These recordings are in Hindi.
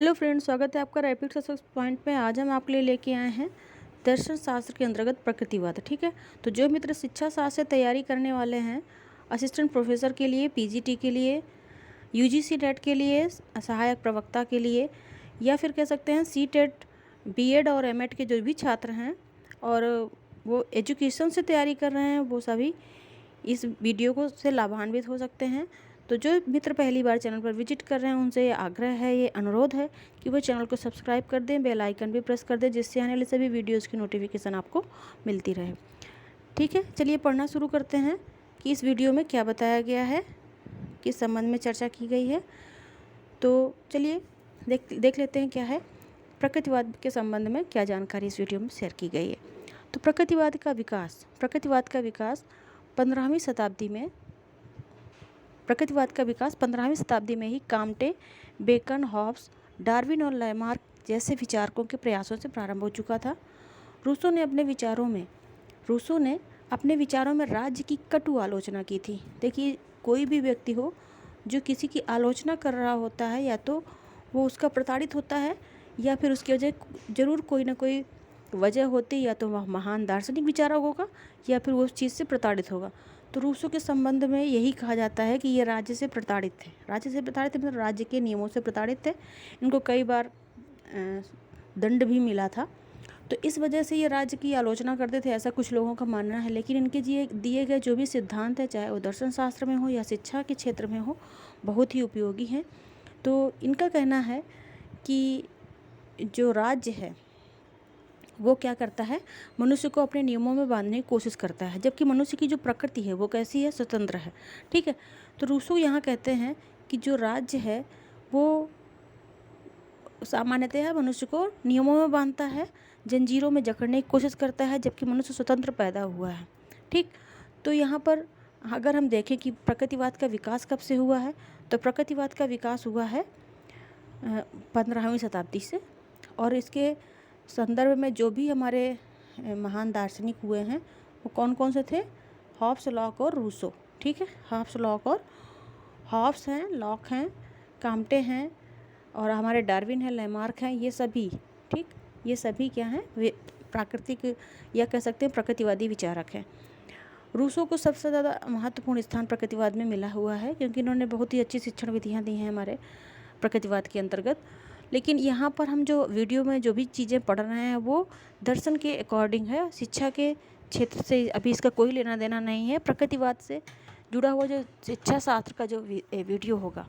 हेलो फ्रेंड्स, स्वागत है आपका रैपिड सक्सेस पॉइंट पे। आज हम आपके लिए लेके आए हैं दर्शन शास्त्र के अंतर्गत प्रकृतिवाद। ठीक है, तो जो मित्र शिक्षा शास्त्र से तैयारी करने वाले हैं, असिस्टेंट प्रोफेसर के लिए, पीजीटी के लिए, यूजीसी नेट के लिए, सहायक प्रवक्ता के लिए, या फिर कह सकते हैं सीटेट, बीएड और एमएड के जो भी छात्र हैं और वो एजुकेशन से तैयारी कर रहे हैं, वो सभी इस वीडियो को से लाभान्वित हो सकते हैं। तो जो मित्र पहली बार चैनल पर विजिट कर रहे हैं, उनसे ये आग्रह है, ये अनुरोध है कि वो चैनल को सब्सक्राइब कर दें, बेल आइकन भी प्रेस कर दें, जिससे आने वाले सभी वीडियोज़ की नोटिफिकेशन आपको मिलती रहे। ठीक है, चलिए पढ़ना शुरू करते हैं कि इस वीडियो में क्या बताया गया है, किस संबंध में चर्चा की गई है। तो चलिए देख लेते हैं क्या है प्रकृतिवाद के संबंध में, क्या जानकारी इस वीडियो में शेयर की गई है। तो प्रकृतिवाद का विकास 15वीं शताब्दी में प्रकृतिवाद का विकास 15वीं शताब्दी में ही काम्टे, बेकन, हॉब्स, डार्विन और लैमार्क जैसे विचारकों के प्रयासों से प्रारंभ हो चुका था। रूसो ने अपने विचारों में राज्य की कटु आलोचना की थी। देखिए, कोई भी व्यक्ति हो जो किसी की आलोचना कर रहा होता है, या तो वो उसका प्रताड़ित होता है, या फिर उसकी वजह ज़रूर कोई ना कोई वजह होती, या तो वह महान दार्शनिक विचारक होगा, या फिर वो उस चीज़ से प्रताड़ित होगा। तो रूसों के संबंध में यही कहा जाता है कि ये राज्य से प्रताड़ित थे। मतलब राज्य के नियमों से प्रताड़ित थे। इनको कई बार दंड भी मिला था, तो इस वजह से ये राज्य की आलोचना करते थे, ऐसा कुछ लोगों का मानना है। लेकिन इनके दिए गए जो भी सिद्धांत है, चाहे वो दर्शन शास्त्र में हो या शिक्षा के क्षेत्र में हो, बहुत ही उपयोगी हैं। तो इनका कहना है कि जो राज्य है वो क्या करता है, मनुष्य को अपने नियमों में बांधने की कोशिश करता है, जबकि मनुष्य की जो प्रकृति है वो कैसी है, स्वतंत्र है। ठीक है, तो रूसो यहाँ कहते हैं कि जो राज्य है वो सामान्यतः मनुष्य को नियमों में बांधता है, जंजीरों में जकड़ने की कोशिश करता है, जबकि मनुष्य स्वतंत्र पैदा हुआ है। ठीक, तो यहाँ पर अगर हम देखें कि प्रकृतिवाद का विकास कब से हुआ है, तो प्रकृतिवाद का विकास हुआ है 15वीं शताब्दी से। और इसके संदर्भ में जो भी हमारे महान दार्शनिक हुए हैं वो कौन कौन से थे, हॉब्स, लॉक और रूसो। ठीक है, हॉब्स हैं, लॉक हैं, काम्टे हैं, और हमारे डार्विन है, लैमार्क हैं, ये सभी। ठीक, ये सभी क्या हैं, वे प्राकृतिक या कह सकते हैं प्रकृतिवादी विचारक हैं। रूसो को सबसे ज़्यादा महत्वपूर्ण स्थान प्रकृतिवाद में मिला हुआ है, क्योंकि इन्होंने बहुत ही अच्छी शिक्षण विधियाँ दी हैं हमारे प्रकृतिवाद के अंतर्गत। लेकिन यहाँ पर हम जो वीडियो में जो भी चीज़ें पढ़ रहे हैं वो दर्शन के अकॉर्डिंग है, शिक्षा के क्षेत्र से अभी इसका कोई लेना देना नहीं है। प्रकृतिवाद से जुड़ा हुआ जो शिक्षा शास्त्र का जो वीडियो होगा,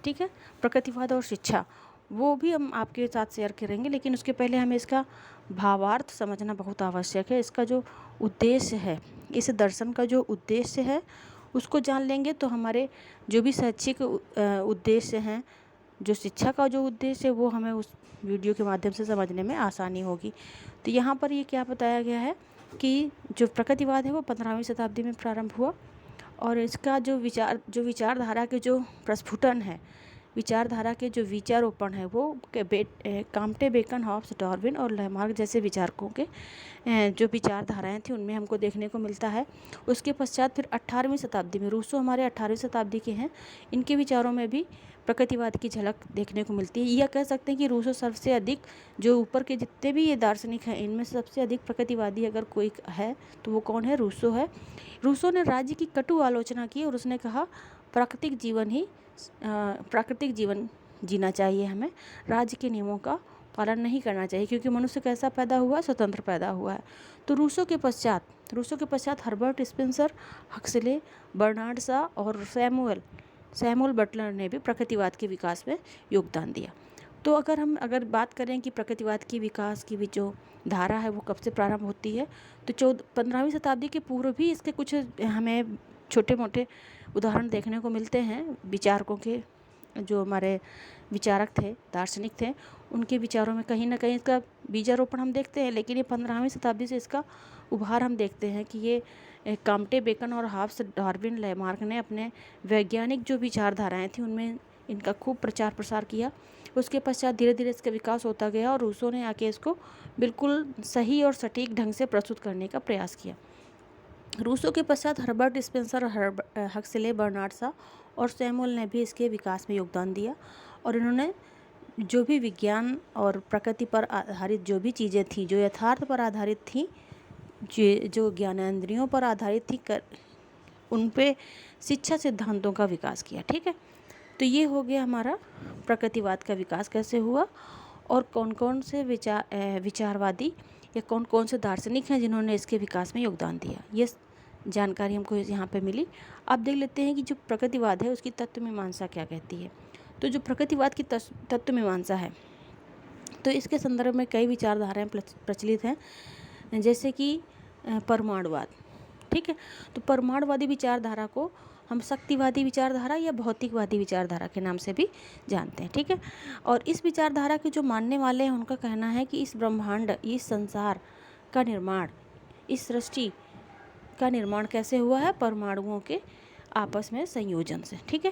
ठीक है, प्रकृतिवाद और शिक्षा, वो भी हम आपके साथ शेयर करेंगे। लेकिन उसके पहले हमें इसका भावार्थ समझना बहुत आवश्यक है। इसका जो उद्देश्य है, इस दर्शन का जो उद्देश्य है उसको जान लेंगे तो हमारे जो भी शैक्षिक उद्देश्य हैं, जो शिक्षा का जो उद्देश्य है, वो हमें उस वीडियो के माध्यम से समझने में आसानी होगी। तो यहाँ पर ये क्या बताया गया है कि जो प्रकृतिवाद है वो 15वीं शताब्दी में प्रारंभ हुआ, और इसका जो विचारधारा के जो प्रस्फुटन है, विचारधारा के जो विचारोपण है, वो काम्टे, बेकन, हॉब्स, डार्विन और लैमार्क जैसे विचारकों के जो विचारधाराएं थी उनमें हमको देखने को मिलता है। उसके पश्चात फिर 18वीं शताब्दी में, रूसो हमारे 18वीं शताब्दी के हैं, इनके विचारों में भी प्रकृतिवाद की झलक देखने को मिलती है। यह कह सकते हैं कि रूसो सबसे अधिक, जो ऊपर के जितने भी ये दार्शनिक हैं, इनमें सबसे अधिक प्रकृतिवादी अगर कोई है तो वो कौन है, रूसो है। रूसो ने राज्य की कटु आलोचना की और उसने कहा प्राकृतिक जीवन जीना चाहिए, हमें राज्य के नियमों का पालन नहीं करना चाहिए, क्योंकि मनुष्य कैसा पैदा हुआ है, स्वतंत्र पैदा हुआ है। तो रूसो के पश्चात Herbert Spencer, Huxley, Bernard Shaw और सैमुअल बटलर ने भी प्रकृतिवाद के विकास में योगदान दिया। तो अगर बात करें कि प्रकृतिवाद की विकास की भी जो धारा है वो कब से प्रारंभ होती है, तो 15वीं शताब्दी के पूर्व भी इसके कुछ हमें छोटे मोटे उदाहरण देखने को मिलते हैं। विचारकों के, जो हमारे विचारक थे, दार्शनिक थे, उनके विचारों में कहीं ना कहीं इसका बीजारोपण हम देखते हैं। लेकिन ये 15वीं शताब्दी से इसका उभार हम देखते हैं कि ये काम्टे, बेकन और हॉब्स, डार्विन, लैमार्क ने अपने वैज्ञानिक जो विचारधाराएं थी उनमें इनका खूब प्रचार प्रसार किया। उसके पश्चात धीरे धीरे इसका विकास होता गया और रूसो ने आके इसको बिल्कुल सही और सटीक ढंग से प्रस्तुत करने का प्रयास किया। रूसो के पश्चात Herbert Spencer, Huxley, Bernard Shaw और सैमुअल ने भी इसके विकास में योगदान दिया, और इन्होंने जो भी विज्ञान और प्रकृति पर आधारित जो भी चीज़ें थी, जो यथार्थ पर आधारित थी, जो ज्ञानेंद्रियों पर आधारित थी, उन पे शिक्षा सिद्धांतों का विकास किया। ठीक है, तो ये हो गया हमारा प्रकृतिवाद का विकास कैसे हुआ और कौन कौन से विचारवादी या कौन कौन से दार्शनिक हैं जिन्होंने इसके विकास में योगदान दिया। ये जानकारी हमको यहाँ पे मिली। अब देख लेते हैं कि जो प्रकृतिवाद है उसकी तत्व मीमांसा क्या कहती है। तो जो प्रकृतिवाद की तत्व मीमांसा है, तो इसके संदर्भ में कई विचारधाराएं प्रचलित हैं, जैसे कि परमाणुवाद। ठीक है, तो परमाणुवादी विचारधारा को हम शक्तिवादी विचारधारा या भौतिकवादी विचारधारा के नाम से भी जानते हैं। ठीक है, और इस विचारधारा के जो मानने वाले हैं उनका कहना है कि इस ब्रह्मांड, इस संसार का निर्माण, इस सृष्टि का निर्माण कैसे हुआ है? परमाणुओं के आपस में संयोजन से। ठीक है,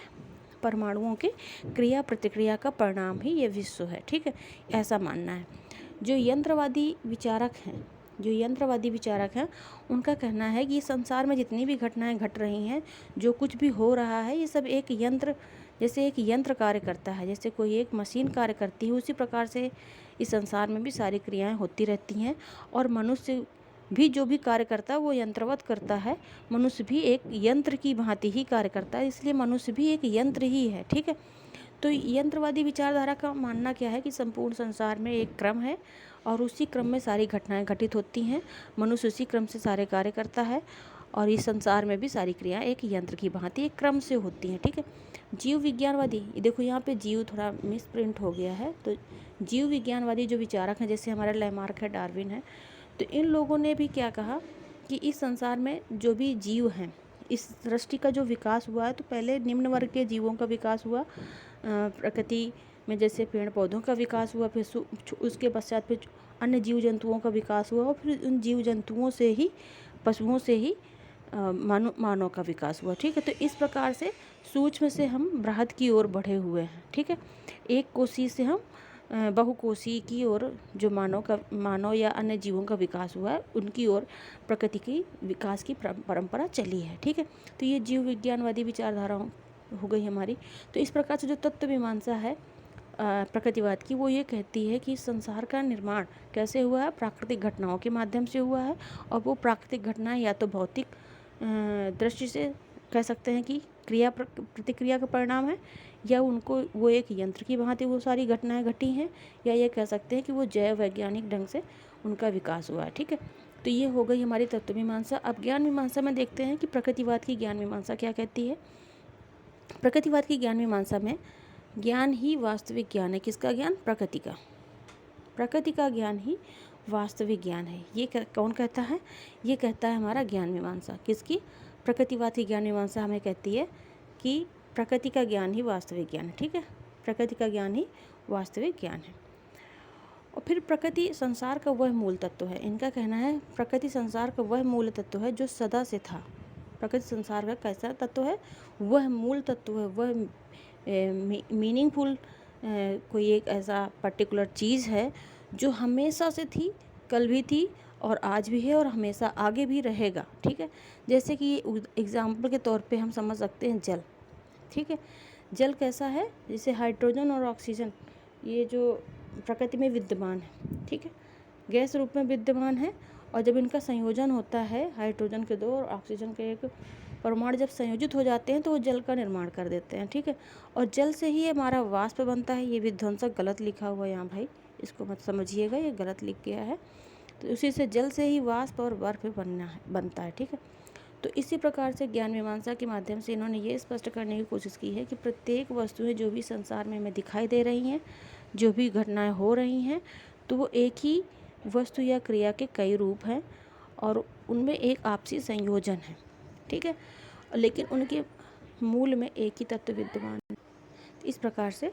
परमाणुओं के क्रिया प्रतिक्रिया का परिणाम ही ये विश्व है। ठीक है, ऐसा मानना है। जो यंत्रवादी विचारक हैं उनका कहना है कि संसार में जितनी भी घटनाएं घट रही हैं, जो कुछ भी हो रहा है, ये सब एक यंत्र, जैसे एक यंत्र कार्य करता है, जैसे कोई एक मशीन कार्य करती है, उसी प्रकार से इस संसार में भी सारी क्रियाएं होती रहती हैं। और मनुष्य भी जो भी कार्य करता है वो यंत्रवत करता है। मनुष्य भी एक यंत्र की भांति ही कार्य करता है, इसलिए मनुष्य भी एक यंत्र ही है। ठीक है, तो यंत्रवादी विचारधारा का मानना क्या है कि संपूर्ण संसार में एक क्रम है और उसी क्रम में सारी घटनाएं घटित होती हैं। मनुष्य उसी क्रम से सारे कार्य करता है और इस संसार में भी सारी क्रियाएं एक यंत्र की भांति एक क्रम से होती हैं। ठीक है, जीव विज्ञानवादी, देखो यहाँ पे जीव थोड़ा मिसप्रिंट हो गया है, तो जीव विज्ञानवादी जो विचारक हैं, जैसे हमारा लैमार्क है, डार्विन है, तो इन लोगों ने भी क्या कहा कि इस संसार में जो भी जीव हैं, इस सृष्टि का जो विकास हुआ है, तो पहले निम्न वर्ग के जीवों का विकास हुआ प्रकृति में, जैसे पेड़ पौधों का विकास हुआ, फिर उसके पश्चात फिर अन्य जीव जंतुओं का विकास हुआ और फिर उन जीव जंतुओं से ही, पशुओं से ही मानव का विकास हुआ। ठीक है, तो इस प्रकार से सूक्ष्म से हम बृहद की ओर बढ़े हुए हैं। ठीक है, एक कोशी से हम बहुकोशी की ओर, जो मानव या अन्य जीवों का विकास हुआ है, उनकी ओर प्रकृति की विकास की परंपरा चली है। ठीक है, तो ये जीव विज्ञानवादी विचारधारा हो गई हमारी। तो इस प्रकार से जो तत्व मीमांसा है प्रकृतिवाद की, वो ये कहती है कि संसार का निर्माण कैसे हुआ है? प्राकृतिक घटनाओं के माध्यम से हुआ है, और वो प्राकृतिक घटनाएं या तो भौतिक दृष्टि से कह सकते हैं कि क्रिया प्रतिक्रिया का परिणाम है, या उनको वो एक यंत्र की भांति वो सारी घटनाएं घटी हैं, या ये कह सकते हैं कि वो जैव वैज्ञानिक ढंग से उनका विकास हुआ है। ठीक है, तो ये हो गई हमारी तत्व मीमांसा। अब ज्ञान मीमांसा में देखते हैं कि प्रकृतिवाद की ज्ञान मीमांसा क्या कहती है। प्रकृतिवाद की ज्ञान मीमांसा में ज्ञान ही वास्तविक ज्ञान है। किसका ज्ञान? प्रकृति का। प्रकृति का ज्ञान ही वास्तविक ज्ञान है। ये कौन कहता है? ये कहता है हमारा ज्ञान मीमांसा। किसकी? प्रकृतिवाद की ज्ञान मीमांसा हमें कहती है कि प्रकृति का ज्ञान ही वास्तविक ज्ञान है। ठीक है, प्रकृति का ज्ञान ही वास्तविक ज्ञान है। और फिर प्रकृति संसार का वह मूल तत्व है। इनका कहना है प्रकृति संसार का वह मूल तत्व है जो सदा से था। प्रकृति संसार का कैसा तत्व है? वह मूल तत्व है, वह मीनिंगफुल कोई एक ऐसा पर्टिकुलर चीज़ है जो हमेशा से थी, कल भी थी और आज भी है और हमेशा आगे भी रहेगा। ठीक है, जैसे कि एग्जाम्पल के तौर पे हम समझ सकते हैं जल। ठीक है, जल कैसा है? जैसे हाइड्रोजन और ऑक्सीजन, ये जो प्रकृति में विद्यमान है, ठीक है, गैस रूप में विद्यमान है, और जब इनका संयोजन होता है, हाइड्रोजन के 2 और ऑक्सीजन के 1 परमाणु जब संयोजित हो जाते हैं तो वो जल का निर्माण कर देते हैं। ठीक है, और जल से ही हमारा वाष्प बनता है। ये विध्वंसक गलत लिखा हुआ है यहाँ भाई, इसको मत समझिएगा, ये गलत लिख गया है। तो उसी से जल से ही वाष्प और बर्फ बनता है। ठीक है, तो इसी प्रकार से ज्ञान मीमांसा के माध्यम से इन्होंने ये स्पष्ट करने की कोशिश की है कि प्रत्येक वस्तुएं जो भी संसार में हमें दिखाई दे रही हैं, जो भी घटनाएं हो रही हैं, तो वो एक ही वस्तु या क्रिया के कई रूप हैं और उनमें एक आपसी संयोजन है। ठीक है, लेकिन उनके मूल में एक ही तत्व विद्यमान है। इस प्रकार से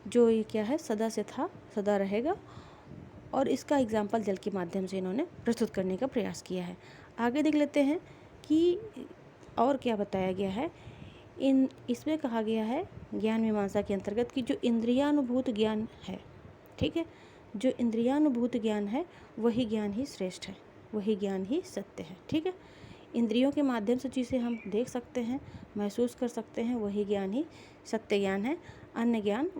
जो ये क्या है, सदा से था, सदा रहेगा, और इसका एग्जाम्पल जल के माध्यम से इन्होंने प्रस्तुत करने का प्रयास किया है। आगे देख लेते हैं कि और क्या बताया गया है। इसमें कहा गया है ज्ञान मीमांसा के अंतर्गत कि जो इंद्रियानुभूत ज्ञान है, ठीक है, जो इंद्रियानुभूत ज्ञान है वही ज्ञान ही श्रेष्ठ है, वही ज्ञान ही सत्य है। ठीक है, इंद्रियों के माध्यम से चीज़ें हम देख सकते हैं, महसूस कर सकते हैं, वही ज्ञान ही सत्य ज्ञान है। अन्य ज्ञान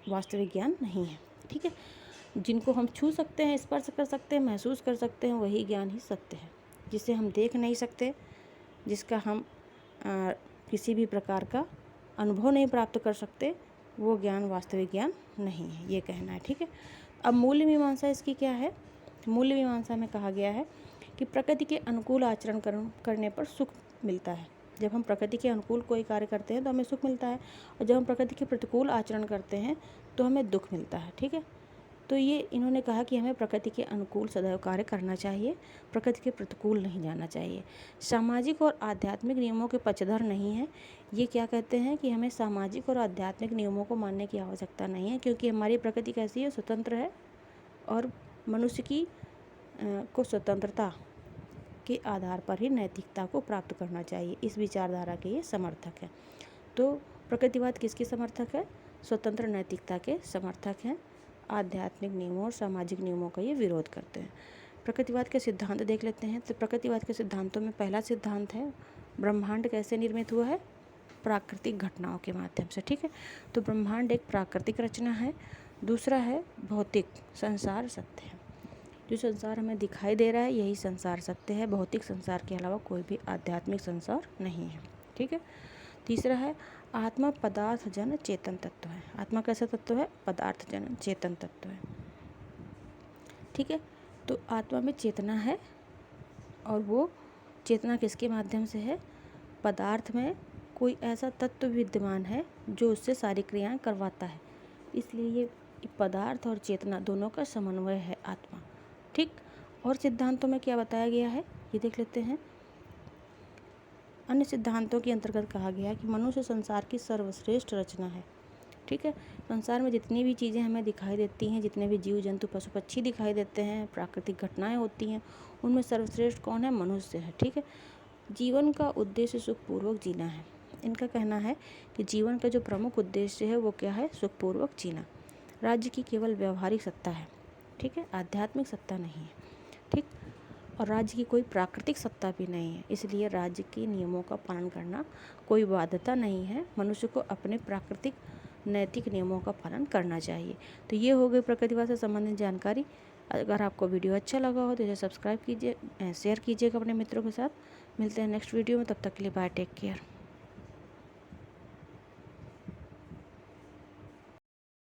वास्तविक ज्ञान नहीं है। ठीक है, जिनको हम छू सकते हैं, स्पर्श कर सकते हैं, महसूस कर सकते हैं, वही ज्ञान ही सत्य है। जिसे हम देख नहीं सकते, जिसका हम किसी भी प्रकार का अनुभव नहीं प्राप्त कर सकते, वो ज्ञान वास्तविक ज्ञान नहीं है, ये कहना है। ठीक है, अब मूल्य मीमांसा इसकी क्या है? मूल्य मीमांसा में कहा गया है कि प्रकृति के अनुकूल आचरण करने पर सुख मिलता है। जब हम प्रकृति के अनुकूल कोई कार्य करते हैं तो हमें सुख मिलता है, और जब हम प्रकृति के प्रतिकूल आचरण करते हैं तो हमें दुख मिलता है। ठीक है, तो ये इन्होंने कहा कि हमें प्रकृति के अनुकूल सदैव कार्य करना चाहिए, प्रकृति के प्रतिकूल नहीं जाना चाहिए। सामाजिक और आध्यात्मिक नियमों के पक्षधर नहीं है। ये क्या कहते हैं कि हमें सामाजिक और आध्यात्मिक नियमों को मानने की आवश्यकता नहीं है, क्योंकि हमारी प्रकृति कैसी है? स्वतंत्र है, और मनुष्य की को स्वतंत्रता के आधार पर ही नैतिकता को प्राप्त करना चाहिए। इस विचारधारा के ये समर्थक हैं। तो प्रकृतिवाद किसके समर्थक है? स्वतंत्र नैतिकता के समर्थक हैं। आध्यात्मिक नियमों और सामाजिक नियमों का ये विरोध करते हैं। प्रकृतिवाद के सिद्धांत देख लेते हैं। तो प्रकृतिवाद के सिद्धांतों में पहला सिद्धांत है, ब्रह्मांड कैसे निर्मित हुआ है? प्राकृतिक घटनाओं के माध्यम से। ठीक है, तो ब्रह्मांड एक प्राकृतिक रचना है। दूसरा है भौतिक संसार सत्य है। जो संसार हमें दिखाई दे रहा है यही संसार सत्य है। भौतिक संसार के अलावा कोई भी आध्यात्मिक संसार नहीं है। ठीक है, तीसरा है आत्मा पदार्थ जन चेतन तत्व है। आत्मा कैसा तत्व है? पदार्थ जन चेतन तत्व है। ठीक है, तो आत्मा में चेतना है, और वो चेतना किसके माध्यम से है? पदार्थ में कोई ऐसा तत्व विद्यमान है जो उससे सारी क्रियाएं करवाता है, इसलिए ये पदार्थ और चेतना दोनों का समन्वय है आत्मा। ठीक, और सिद्धांतों में क्या बताया गया है ये देख लेते हैं। अन्य सिद्धांतों के अंतर्गत कहा गया है कि मनुष्य संसार की सर्वश्रेष्ठ रचना है। ठीक है, संसार में जितनी भी चीज़ें हमें दिखाई देती हैं, जितने भी जीव जंतु पशु पक्षी दिखाई देते हैं, प्राकृतिक घटनाएं होती हैं, उनमें सर्वश्रेष्ठ कौन है? मनुष्य है। ठीक है, जीवन का उद्देश्य सुखपूर्वक जीना है। इनका कहना है कि जीवन का जो प्रमुख उद्देश्य है वो क्या है? सुखपूर्वक जीना। राज्य की केवल व्यवहारिक सत्ता है। ठीक है, आध्यात्मिक सत्ता नहीं है। ठीक, और राज्य की कोई प्राकृतिक सत्ता भी नहीं है, इसलिए राज्य के नियमों का पालन करना कोई बाध्यता नहीं है। मनुष्य को अपने प्राकृतिक नैतिक नियमों का पालन करना चाहिए। तो ये हो गई प्रकृतिवाद से संबंधित जानकारी। अगर आपको वीडियो अच्छा लगा हो तो इसे सब्सक्राइब कीजिए, शेयर कीजिएगा अपने मित्रों के साथ। मिलते हैं नेक्स्ट वीडियो में, तब तक के लिए बाय, टेक केयर।